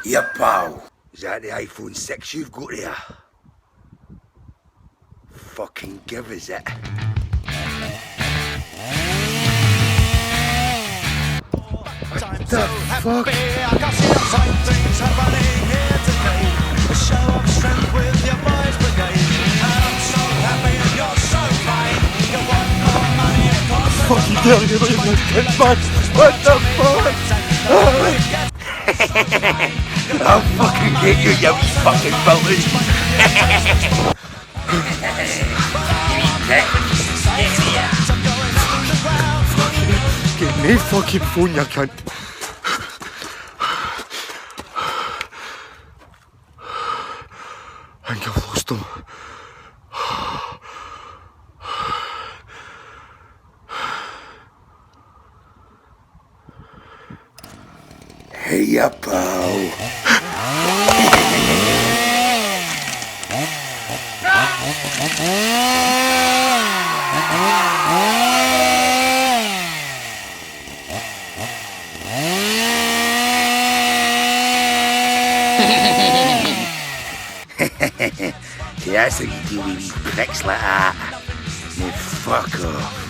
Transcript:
Yeah, pal. Is that the iPhone 6 you've got there? Fucking give us it. What the fuck? I can see exciting things happening here today. A show of strength with your boys brigade. And I'm so happy and you're so fine. You want more money and costs. Fucking hell, you're not even good, man. What the fuck? I'll fucking get you, you wee fucking filters. Get me fucking phone, you cunt. I think I've lost him. Hey, ya pal. See, that's how you deal with wee pricks like that. No, fuck off.